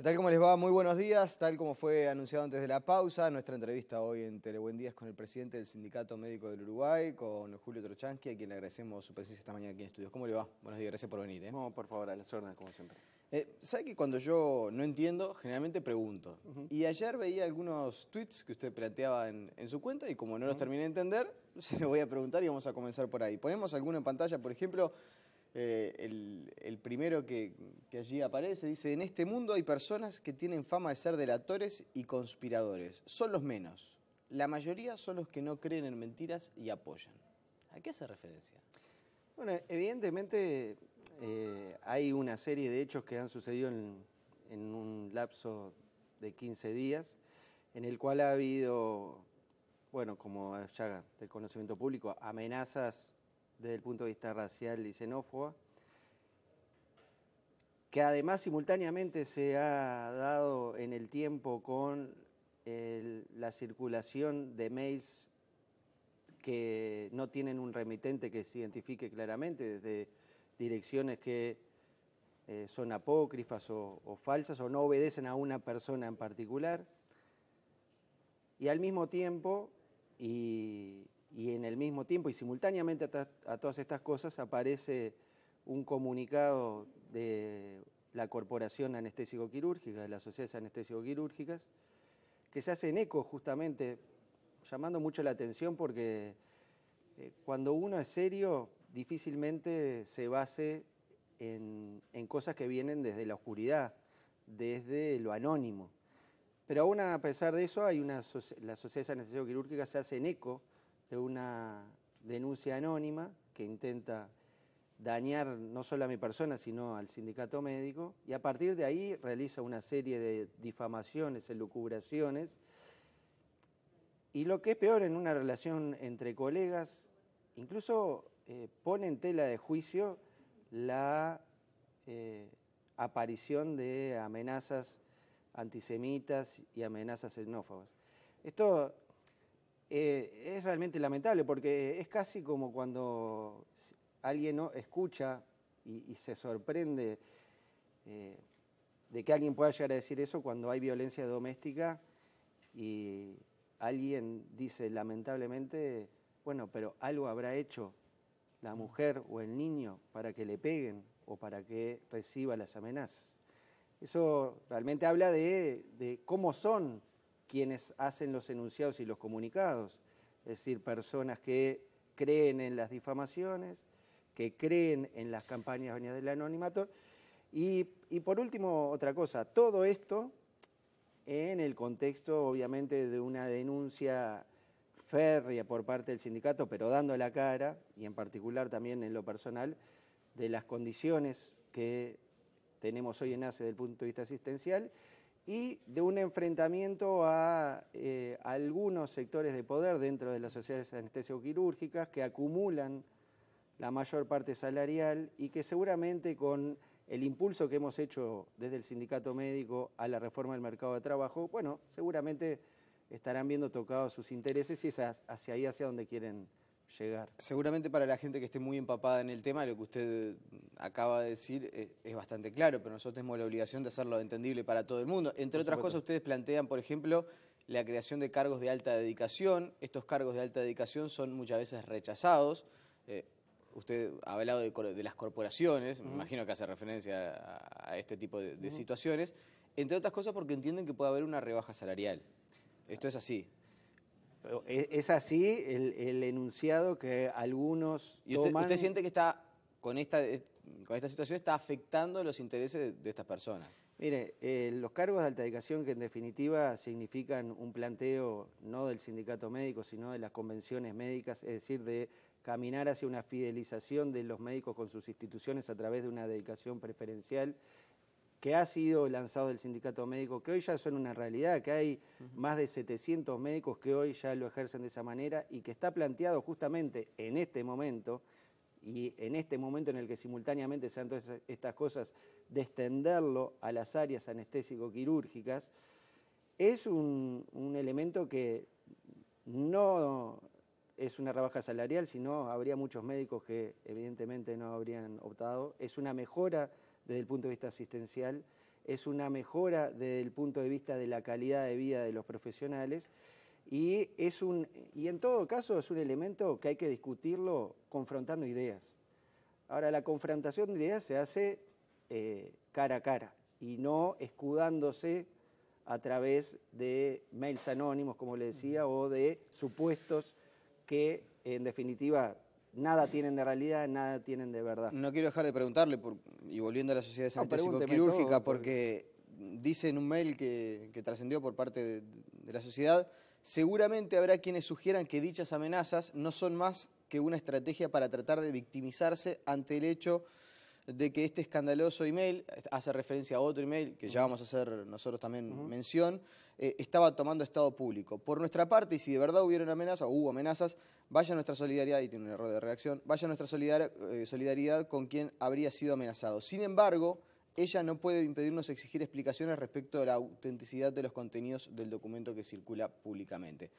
tal? ¿Cómo les va? Muy buenos días. Tal como fue anunciado antes de la pausa, nuestra entrevista hoy en Telebuen Día es con el presidente del Sindicato Médico del Uruguay, con Julio Trochansky, a quien le agradecemos su presencia esta mañana aquí en estudios. ¿Cómo le va? Buenos días, gracias por venir. No, por favor, a las órdenes, como siempre. ¿Sabe que cuando yo no entiendo, generalmente pregunto? Y ayer veía algunos tweets que usted planteaba en su cuenta y como no los terminé de entender, se lo voy a preguntar y vamos a comenzar por ahí. Ponemos alguno en pantalla, por ejemplo. El primero que allí aparece dice: en este mundo hay personas que tienen fama de ser delatores y conspiradores. Son los menos. La mayoría son los que no creen en mentiras y apoyan. ¿A qué hace referencia? Bueno, evidentemente hay una serie de hechos que han sucedido en un lapso de 15 días, en el cual ha habido, bueno, como ya de conocimiento público, amenazas desde el punto de vista racial y xenófoba, que además simultáneamente se ha dado en el tiempo con la circulación de mails que no tienen un remitente que se identifique claramente, desde direcciones que son apócrifas o falsas o no obedecen a una persona en particular, y al mismo tiempo y en el mismo tiempo y simultáneamente a todas estas cosas aparece un comunicado de la Corporación Anestésico-Quirúrgica, de las sociedades anestésico-quirúrgicas, que se hacen eco justamente, llamando mucho la atención porque cuando uno es serio difícilmente se base en cosas que vienen desde la oscuridad, desde lo anónimo. Pero aún a pesar de eso, las sociedades anestésico-quirúrgicas se hacen eco de una denuncia anónima que intenta dañar no solo a mi persona, sino al sindicato médico, y a partir de ahí realiza una serie de difamaciones, elucubraciones, y lo que es peor en una relación entre colegas, incluso pone en tela de juicio la aparición de amenazas antisemitas y amenazas xenófobas. Esto es realmente lamentable porque es casi como cuando alguien no escucha y se sorprende de que alguien pueda llegar a decir eso cuando hay violencia doméstica y alguien dice lamentablemente, bueno, pero algo habrá hecho la mujer o el niño para que le peguen o para que reciba las amenazas. Eso realmente habla de cómo son quienes hacen los enunciados y los comunicados, es decir, personas que creen en las difamaciones, que creen en las campañas venidas del anonimato. Y por último, otra cosa, todo esto en el contexto, obviamente, de una denuncia férrea por parte del sindicato, pero dando la cara, y en particular también en lo personal, de las condiciones que tenemos hoy en ACE desde el punto de vista asistencial, y de un enfrentamiento a algunos sectores de poder dentro de las sociedades anestésico-quirúrgicas que acumulan la mayor parte salarial y que seguramente con el impulso que hemos hecho desde el sindicato médico a la reforma del mercado de trabajo, bueno, seguramente estarán viendo tocados sus intereses y es hacia ahí hacia donde quieren llegar. Seguramente para la gente que esté muy empapada en el tema, lo que usted acaba de decir es bastante claro, pero nosotros tenemos la obligación de hacerlo entendible para todo el mundo. Entre otras cosas, ustedes plantean, por ejemplo, la creación de cargos de alta dedicación. Estos cargos de alta dedicación son muchas veces rechazados. Usted ha hablado de las corporaciones, me imagino que hace referencia a este tipo de situaciones, entre otras cosas porque entienden que puede haber una rebaja salarial. Esto es así. Es así el enunciado que algunos ¿Y toman... usted siente que está con esta situación está afectando los intereses de estas personas? Mire, los cargos de alta dedicación que en definitiva significan un planteo no del sindicato médico, sino de las convenciones médicas, es decir, de caminar hacia una fidelización de los médicos con sus instituciones a través de una dedicación preferencial, que ha sido lanzado del sindicato médico, que hoy ya son una realidad, que hay más de 700 médicos que hoy ya lo ejercen de esa manera y que está planteado justamente en este momento, y en este momento en el que simultáneamente se dan todas estas cosas, de extenderlo a las áreas anestésico-quirúrgicas, es un elemento que no es una rebaja salarial, sino habría muchos médicos que evidentemente no habrían optado. Es una mejora desde el punto de vista asistencial, es una mejora desde el punto de vista de la calidad de vida de los profesionales y en todo caso es un elemento que hay que discutirlo confrontando ideas. Ahora, la confrontación de ideas se hace cara a cara y no escudándose a través de mails anónimos, como le decía, o de supuestos que, en definitiva, nada tienen de realidad, nada tienen de verdad. No quiero dejar de preguntarle, y volviendo a la Sociedad Anestésico-Quirúrgica, porque dice en un mail que trascendió por parte de la sociedad, seguramente habrá quienes sugieran que dichas amenazas no son más que una estrategia para tratar de victimizarse ante el hecho de que este escandaloso email, hace referencia a otro email, que ya vamos a hacer nosotros también mención, estaba tomando estado público. Por nuestra parte, y si de verdad hubo amenazas, vaya nuestra solidaridad, y tiene un error de redacción, vaya nuestra solidaridad con quien habría sido amenazado. Sin embargo, ella no puede impedirnos exigir explicaciones respecto de la autenticidad de los contenidos del documento que circula públicamente.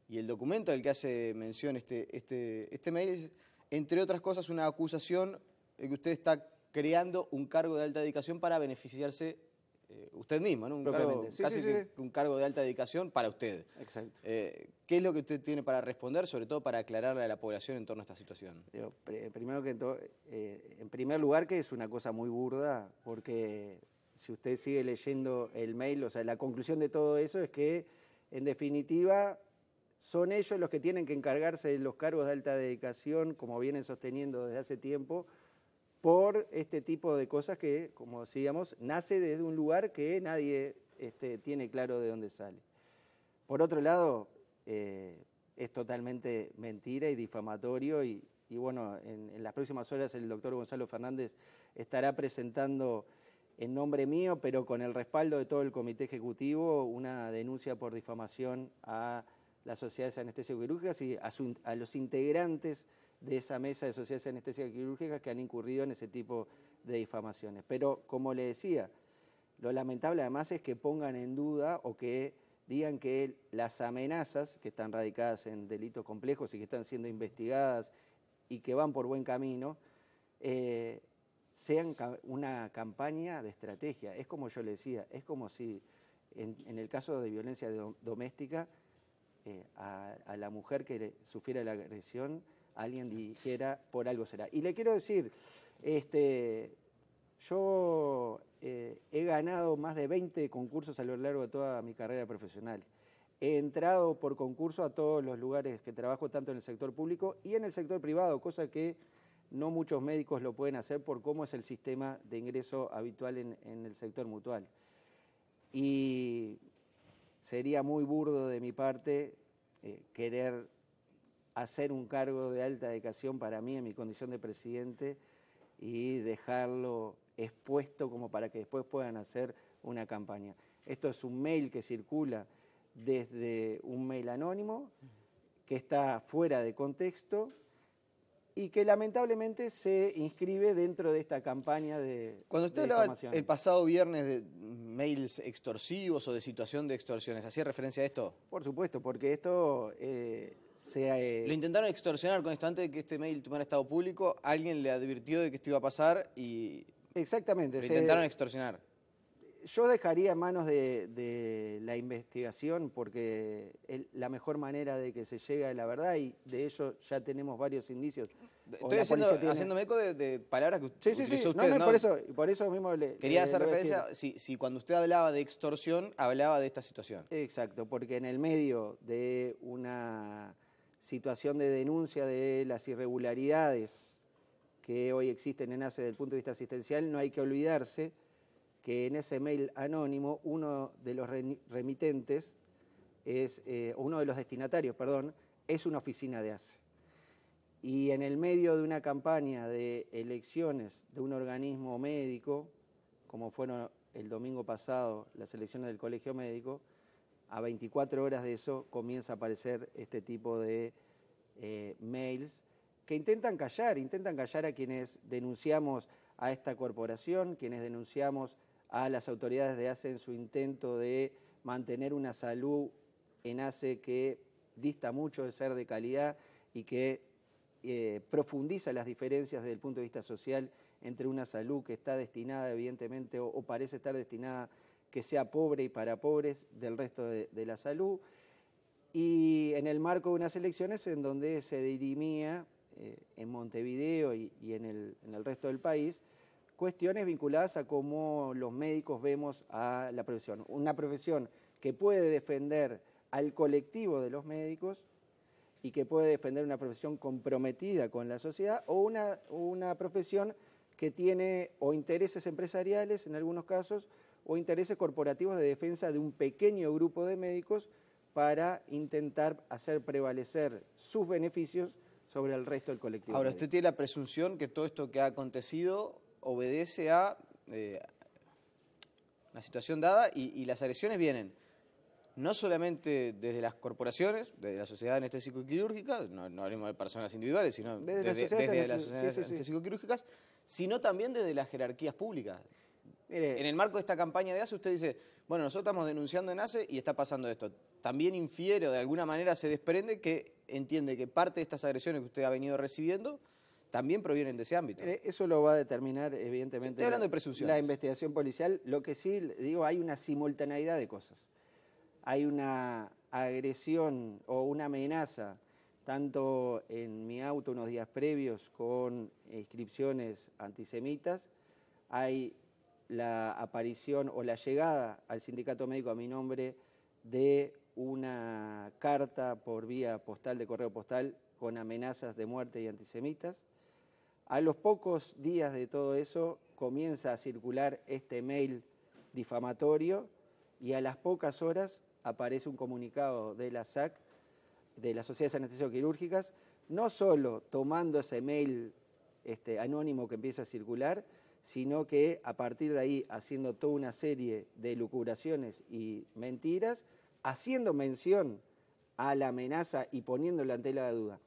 Y el documento del que hace mención este mail es, entre otras cosas, una acusación que usted está creando un cargo de alta dedicación para beneficiarse usted mismo, ¿no? Un cargo de alta dedicación para usted. Exacto. ¿Qué es lo que usted tiene para responder, sobre todo para aclararle a la población en torno a esta situación? En primer lugar, que es una cosa muy burda, porque si usted sigue leyendo el mail, o sea, la conclusión de todo eso es que, en definitiva, son ellos los que tienen que encargarse de los cargos de alta dedicación, como vienen sosteniendo desde hace tiempo, por este tipo de cosas que, como decíamos, nace desde un lugar que nadie tiene claro de dónde sale. Por otro lado, es totalmente mentira y difamatorio y bueno, en las próximas horas el doctor Gonzalo Fernández estará presentando en nombre mío, pero con el respaldo de todo el comité ejecutivo, una denuncia por difamación a las sociedades anestésio-quirúrgicas y a los integrantes de esa mesa de sociedades anestésio-quirúrgicas que han incurrido en ese tipo de difamaciones. Pero, como le decía, lo lamentable además es que pongan en duda o que digan que las amenazas, que están radicadas en delitos complejos y que están siendo investigadas y que van por buen camino, sean una campaña de estrategia. Es como yo le decía, es como si en el caso de violencia doméstica, a la mujer que sufriera la agresión, alguien dijera, por algo será. Y le quiero decir, yo he ganado más de 20 concursos a lo largo de toda mi carrera profesional. He entrado por concurso a todos los lugares que trabajo, tanto en el sector público y en el sector privado, cosa que no muchos médicos lo pueden hacer por cómo es el sistema de ingreso habitual en el sector mutual. Y sería muy burdo de mi parte querer hacer un cargo de alta dedicación para mí en mi condición de presidente y dejarlo expuesto como para que después puedan hacer una campaña. Esto es un mail que circula desde un mail anónimo, que está fuera de contexto y que lamentablemente se inscribe dentro de esta campaña de Cuando usted hablaba el pasado viernes de mails extorsivos o de situación de extorsiones, ¿hacía referencia a esto? Por supuesto, porque esto Lo intentaron extorsionar con esto antes de que este mail tomara estado público, alguien le advirtió de que esto iba a pasar y exactamente, lo intentaron extorsionar. Yo dejaría en manos de la investigación porque es la mejor manera de que se llegue a la verdad y de ello ya tenemos varios indicios. Estoy haciéndome eco de palabras que utilizó usted, ¿no? Por eso mismo quería hacer referencia, si cuando usted hablaba de extorsión, hablaba de esta situación. Exacto, porque en el medio de una situación de denuncia de las irregularidades que hoy existen en ACE desde el punto de vista asistencial, no hay que olvidarse que en ese mail anónimo uno de los remitentes uno de los destinatarios, perdón, es una oficina de ACE. Y en el medio de una campaña de elecciones de un organismo médico, como fueron el domingo pasado las elecciones del colegio médico, a 24 horas de eso comienza a aparecer este tipo de mails que intentan callar a quienes denunciamos a esta corporación, quienes denunciamos a las autoridades de ACE en su intento de mantener una salud en ACE que dista mucho de ser de calidad y que profundiza las diferencias desde el punto de vista social entre una salud que está destinada, evidentemente, o parece estar destinada que sea pobre y para pobres del resto de la salud, y en el marco de unas elecciones en donde se dirimía en Montevideo y en el resto del país cuestiones vinculadas a cómo los médicos vemos a la profesión. Una profesión que puede defender al colectivo de los médicos y que puede defender una profesión comprometida con la sociedad, o una profesión que tiene o intereses empresariales en algunos casos o intereses corporativos de defensa de un pequeño grupo de médicos para intentar hacer prevalecer sus beneficios sobre el resto del colectivo. Ahora, médico. usted tiene la presunción que todo esto que ha acontecido obedece a una situación dada y las agresiones vienen no solamente desde las corporaciones, desde la sociedad anestésico-quirúrgica, no hablemos de personas individuales, sino desde las sociedades anestésico-quirúrgicas, sino también desde las jerarquías públicas. Mire, en el marco de esta campaña de ACE usted dice, bueno, nosotros estamos denunciando en ACE y está pasando esto. También infiere o de alguna manera se desprende que entiende que parte de estas agresiones que usted ha venido recibiendo también provienen de ese ámbito. Eso lo va a determinar, evidentemente, estoy hablando de presunciones. La investigación policial. Lo que sí, digo, hay una simultaneidad de cosas. Hay una agresión o una amenaza, tanto en mi auto unos días previos con inscripciones antisemitas, hay la aparición o la llegada al sindicato médico a mi nombre de una carta por vía postal, de correo postal, con amenazas de muerte y antisemitas. A los pocos días de todo eso comienza a circular este mail difamatorio y a las pocas horas aparece un comunicado de la SAC, de las Sociedades Anestesio-Quirúrgicas, no solo tomando ese mail anónimo que empieza a circular, sino que a partir de ahí haciendo toda una serie de elucubraciones y mentiras, haciendo mención a la amenaza y poniéndole ante la duda.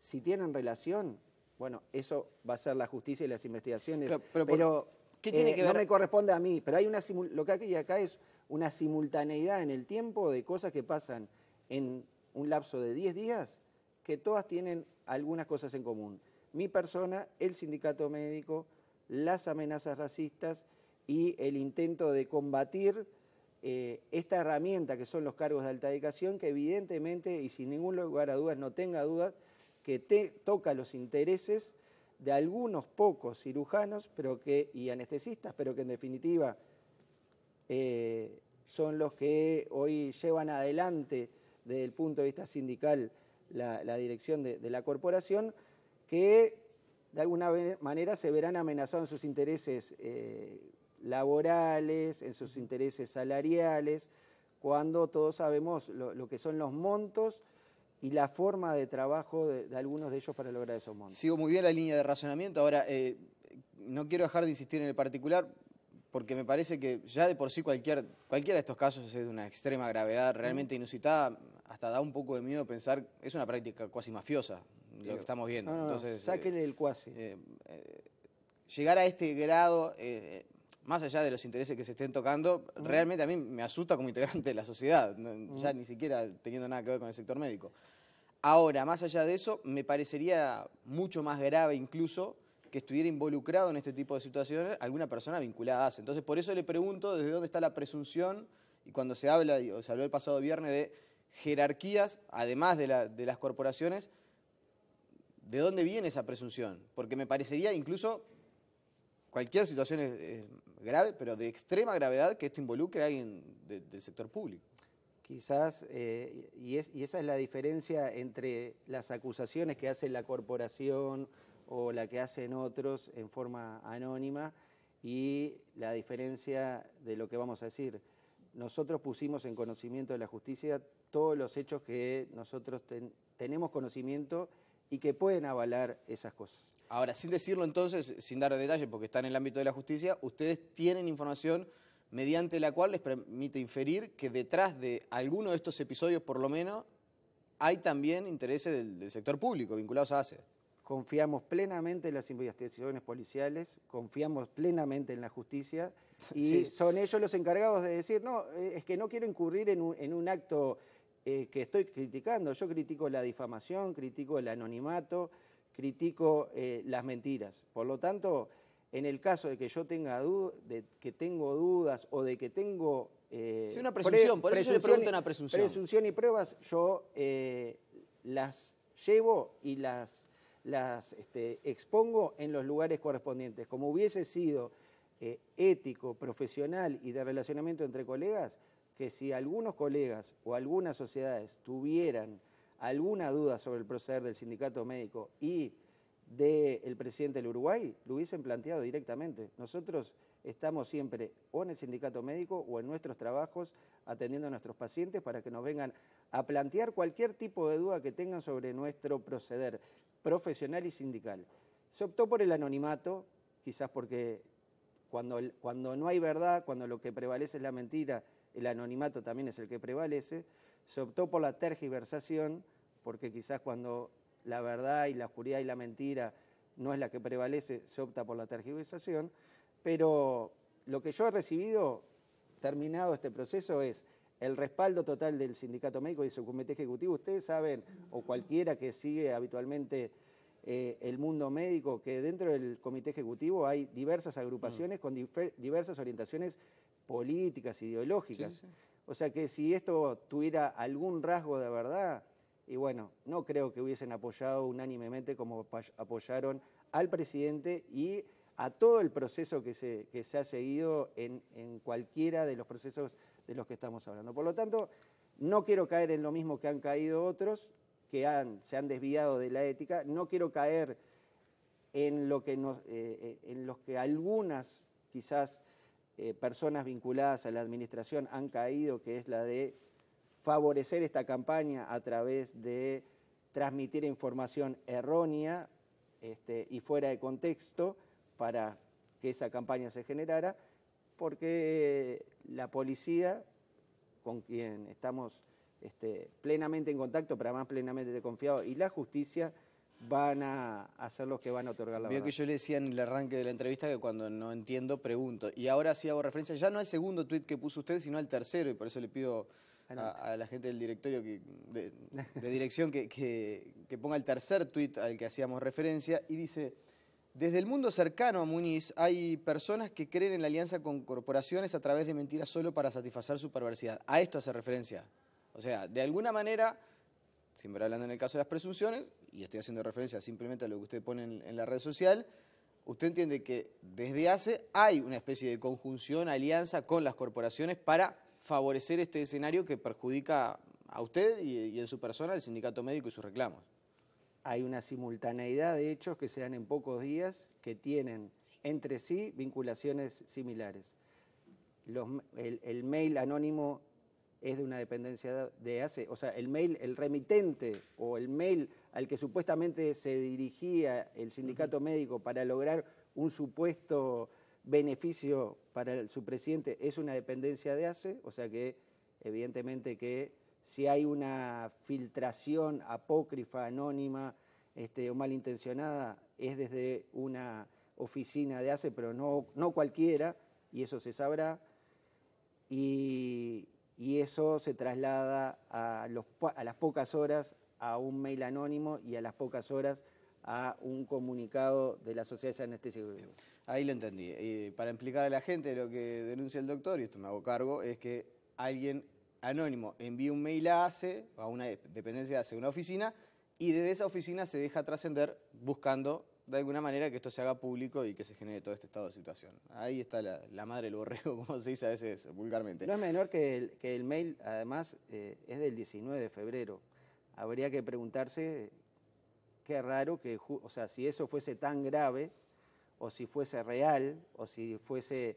Si tienen relación, bueno, eso va a ser la justicia y las investigaciones, pero ¿qué tiene que ver? No me corresponde a mí, pero hay lo que hay acá es una simultaneidad en el tiempo de cosas que pasan en un lapso de 10 días, que todas tienen algunas cosas en común. Mi persona, el sindicato médico, las amenazas racistas y el intento de combatir esta herramienta que son los cargos de alta dedicación, que evidentemente y sin ningún lugar a dudas, no tenga dudas, que toca los intereses de algunos pocos cirujanos y anestesistas, pero que en definitiva son los que hoy llevan adelante desde el punto de vista sindical la dirección de la corporación, que de alguna manera se verán amenazados en sus intereses laborales, en sus intereses salariales, cuando todos sabemos lo que son los montos y la forma de trabajo de algunos de ellos para lograr esos montos. Sigo muy bien la línea de razonamiento. Ahora, no quiero dejar de insistir en el particular, porque me parece que ya de por sí cualquiera de estos casos es de una extrema gravedad, realmente inusitada, hasta da un poco de miedo pensar, es una práctica cuasi mafiosa lo que estamos viendo. No, entonces, sáquenle el cuasi. Llegar a este grado, más allá de los intereses que se estén tocando, realmente a mí me asusta como integrante de la sociedad, ya ni siquiera teniendo nada que ver con el sector médico. Ahora, más allá de eso, me parecería mucho más grave incluso que estuviera involucrado en este tipo de situaciones alguna persona vinculada a ACE. Entonces, por eso le pregunto desde dónde está la presunción, y cuando se habla, o se habló el pasado viernes de jerarquías, además de las corporaciones, ¿de dónde viene esa presunción? Porque me parecería incluso cualquier situación es grave, pero de extrema gravedad que esto involucre a alguien del sector público. Quizás, y esa es la diferencia entre las acusaciones que hace la corporación o la que hacen otros en forma anónima y la diferencia de lo que vamos a decir. Nosotros pusimos en conocimiento de la justicia todos los hechos que nosotros tenemos conocimiento y que pueden avalar esas cosas. Ahora, sin decirlo entonces, sin dar detalles, porque está en el ámbito de la justicia, ustedes tienen información mediante la cual les permite inferir que detrás de alguno de estos episodios, por lo menos, hay también intereses del sector público vinculados a ACE. Confiamos plenamente en las investigaciones policiales, confiamos plenamente en la justicia y sí, son ellos los encargados de decir, no, es que no quiero incurrir en un acto que estoy criticando. Yo critico la difamación, critico el anonimato, critico las mentiras. Por lo tanto, en el caso de que yo tenga tengo dudas o de que tengo es una presunción, por eso yo le pregunto una presunción. Presunción y pruebas, yo las llevo y las expongo en los lugares correspondientes. Como hubiese sido ético, profesional y de relacionamiento entre colegas, que si algunos colegas o algunas sociedades tuvieran alguna duda sobre el proceder del sindicato médico y del presidente del Uruguay, lo hubiesen planteado directamente. Nosotros estamos siempre o en el sindicato médico o en nuestros trabajos atendiendo a nuestros pacientes para que nos vengan a plantear cualquier tipo de duda que tengan sobre nuestro proceder profesional y sindical. Se optó por el anonimato, quizás porque cuando no hay verdad, cuando lo que prevalece es la mentira, el anonimato también es el que prevalece. Se optó por la tergiversación, porque quizás cuando la verdad y la oscuridad y la mentira no es la que prevalece, se opta por la tergiversación. Pero lo que yo he recibido, terminado este proceso, es el respaldo total del sindicato médico y de su comité ejecutivo. Ustedes saben, o cualquiera que sigue habitualmente el mundo médico, que dentro del comité ejecutivo hay diversas agrupaciones con diversas orientaciones políticas, ideológicas. Sí, sí, sí. O sea que si esto tuviera algún rasgo de verdad, y bueno, no creo que hubiesen apoyado unánimemente como apoyaron al presidente y a todo el proceso que se ha seguido en cualquiera de los procesos de los que estamos hablando. Por lo tanto, no quiero caer en lo mismo que han caído otros, que se han desviado de la ética. No quiero caer en los que algunas, quizás, personas vinculadas a la administración han caído, que es la de favorecer esta campaña a través de transmitir información errónea y fuera de contexto para que esa campaña se generara, porque la policía, con quien estamos plenamente en contacto, pero además plenamente confiados, y la justicia van a ser los que van a otorgar la verdad. Veo que yo le decía en el arranque de la entrevista que cuando no entiendo, pregunto. Y ahora sí hago referencia ya no al segundo tuit que puso usted, sino al tercero, y por eso le pido a la gente del directorio, de dirección, que ponga el tercer tuit al que hacíamos referencia, y dice: desde el mundo cercano a Muniz hay personas que creen en la alianza con corporaciones a través de mentiras solo para satisfacer su perversidad. A esto hace referencia. O sea, de alguna manera, siempre hablando en el caso de las presunciones, y estoy haciendo referencia simplemente a lo que usted pone en la red social, usted entiende que desde hace hay una especie de conjunción, alianza con las corporaciones para favorecer este escenario que perjudica a usted y en su persona al sindicato médico y sus reclamos. Hay una simultaneidad de hechos que se dan en pocos días que tienen entre sí vinculaciones similares. El mail anónimo es de una dependencia de ACE, o sea, el mail, el remitente o el mail al que supuestamente se dirigía el sindicato médico para lograr un supuesto beneficio para su presidente es una dependencia de ACE, o sea que evidentemente que si hay una filtración apócrifa, anónima o malintencionada, es desde una oficina de ACE, pero no cualquiera, y eso se sabrá, y eso se traslada a las pocas horas a un mail anónimo y a las pocas horas a un comunicado de la Sociedad de Anestesia. Ahí lo entendí. Y para explicar a la gente lo que denuncia el doctor, y esto me hago cargo, es que alguien anónimo envía un mail a ACE, a una dependencia de ACE, una oficina, y desde esa oficina se deja trascender buscando de alguna manera que esto se haga público y que se genere todo este estado de situación. Ahí está la madre del borrego, como se dice a veces vulgarmente. No es menor que el mail, además, es del 19 de febrero. Habría que preguntarse, qué raro que, o sea, si eso fuese tan grave, o si fuese real, o si fuese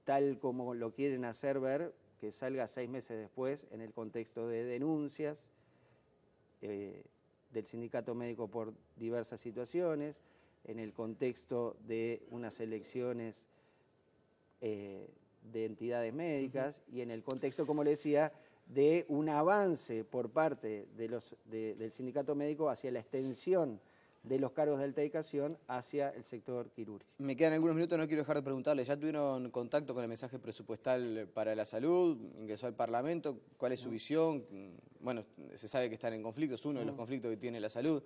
tal como lo quieren hacer ver, que salga 6 meses después en el contexto de denuncias del sindicato médico por diversas situaciones, en el contexto de unas elecciones de entidades médicas y en el contexto, como le decía, de un avance por parte del sindicato médico hacia la extensión de los cargos de alta dedicación hacia el sector quirúrgico. Me quedan algunos minutos, no quiero dejar de preguntarle, ¿ya tuvieron contacto con el mensaje presupuestal para la salud? ¿Ingresó al Parlamento? ¿Cuál es su visión? Bueno, se sabe que están en conflictos, uno de los conflictos que tiene la salud.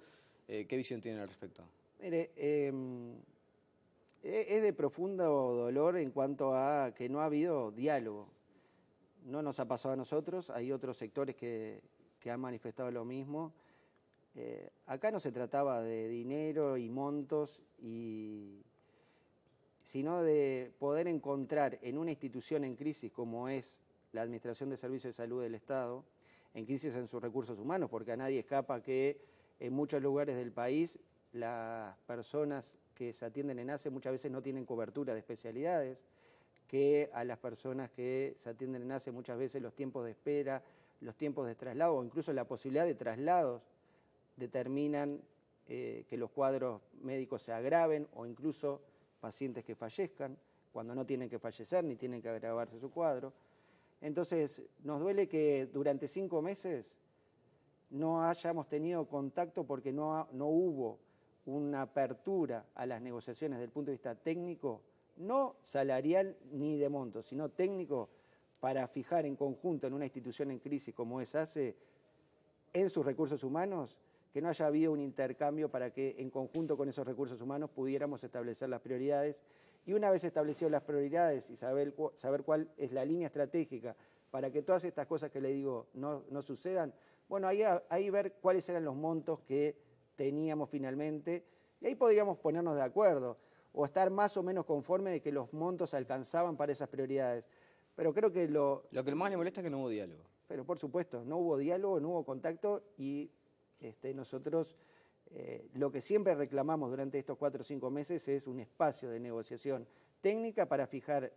¿Qué visión tienen al respecto? Mire, es de profundo dolor en cuanto a que no ha habido diálogo. No nos ha pasado a nosotros, hay otros sectores que han manifestado lo mismo. Acá no se trataba de dinero y montos, sino de poder encontrar en una institución en crisis como es la Administración de Servicios de Salud del Estado, en crisis en sus recursos humanos, porque a nadie escapa que en muchos lugares del país las personas que se atienden en ACE muchas veces no tienen cobertura de especialidades, que a las personas que se atienden en ACE muchas veces los tiempos de espera, los tiempos de traslado o incluso la posibilidad de traslados determinan que los cuadros médicos se agraven o incluso pacientes que fallezcan cuando no tienen que fallecer ni tienen que agravarse su cuadro. Entonces, nos duele que durante 5 meses no hayamos tenido contacto porque no hubo una apertura a las negociaciones desde el punto de vista técnico, no salarial ni de monto, sino técnico, para fijar en conjunto en una institución en crisis como es ACE, en sus recursos humanos, que no haya habido un intercambio para que en conjunto con esos recursos humanos pudiéramos establecer las prioridades. Y una vez establecidas las prioridades y saber cuál es la línea estratégica para que todas estas cosas que le digo no sucedan, bueno, ahí ver cuáles eran los montos que teníamos finalmente, y ahí podríamos ponernos de acuerdo, o estar más o menos conforme de que los montos alcanzaban para esas prioridades. Pero creo que lo que más le molesta es que no hubo diálogo. Pero por supuesto, no hubo diálogo, no hubo contacto, y nosotros lo que siempre reclamamos durante estos 4 o 5 meses es un espacio de negociación técnica para fijar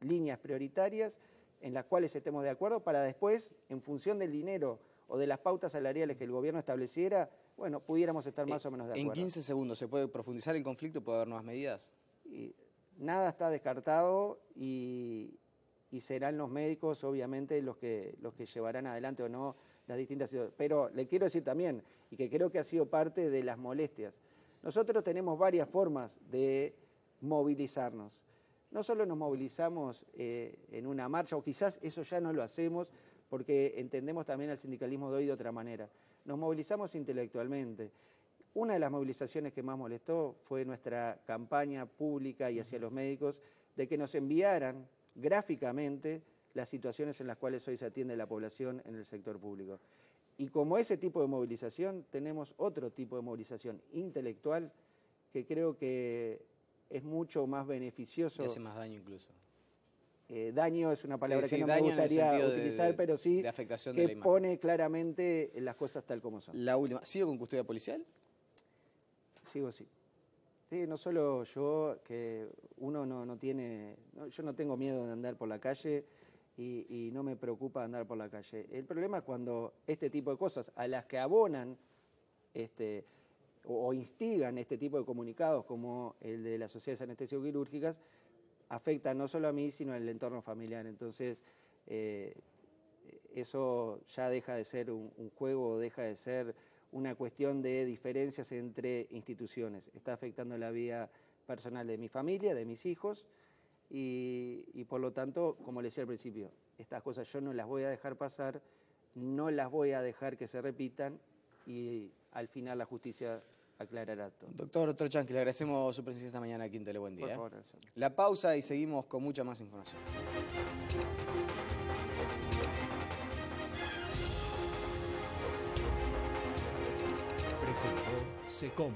líneas prioritarias en las cuales estemos de acuerdo para después, en función del dinero o de las pautas salariales que el gobierno estableciera, bueno, pudiéramos estar más o menos de acuerdo. En 15 segundos, ¿se puede profundizar el conflicto? ¿Puede haber nuevas medidas? Nada está descartado y serán los médicos, obviamente, los que llevarán adelante o no las distintas situaciones. Pero le quiero decir también, y que creo que ha sido parte de las molestias, nosotros tenemos varias formas de movilizarnos. No solo nos movilizamos en una marcha, o quizás eso ya no lo hacemos, porque entendemos también al sindicalismo de hoy de otra manera. Nos movilizamos intelectualmente. Una de las movilizaciones que más molestó fue nuestra campaña pública y hacia los médicos de que nos enviaran gráficamente las situaciones en las cuales hoy se atiende la población en el sector público. Y como ese tipo de movilización, tenemos otro tipo de movilización intelectual que creo que es mucho más beneficioso. Y hace más daño incluso. Daño es una palabra que no me gustaría utilizar, pero sí de afectación que de la imagen. pone claramente las cosas tal como son. La última, ¿sigo con custodia policial? Sigo, sí. Sí, no solo yo, que uno no tiene... yo no tengo miedo de andar por la calle y no me preocupa andar por la calle. El problema es cuando este tipo de cosas, a las que abonan o instigan este tipo de comunicados, como el de las sociedades anestesio-quirúrgicas, afectan no solo a mí, sino al entorno familiar. Entonces, eso ya deja de ser un juego, deja de ser una cuestión de diferencias entre instituciones. Está afectando la vida personal de mi familia, de mis hijos, y por lo tanto, como le decía al principio, estas cosas yo no las voy a dejar pasar, no las voy a dejar que se repitan, y al final la justicia aclarará todo. Doctor Trochansky, le agradecemos su presencia esta mañana aquí en Telebuen Día. Por favor, La pausa y seguimos con mucha más información. Presentó SECOM,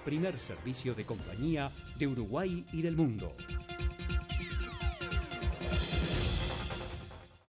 primer servicio de compañía de Uruguay y del mundo.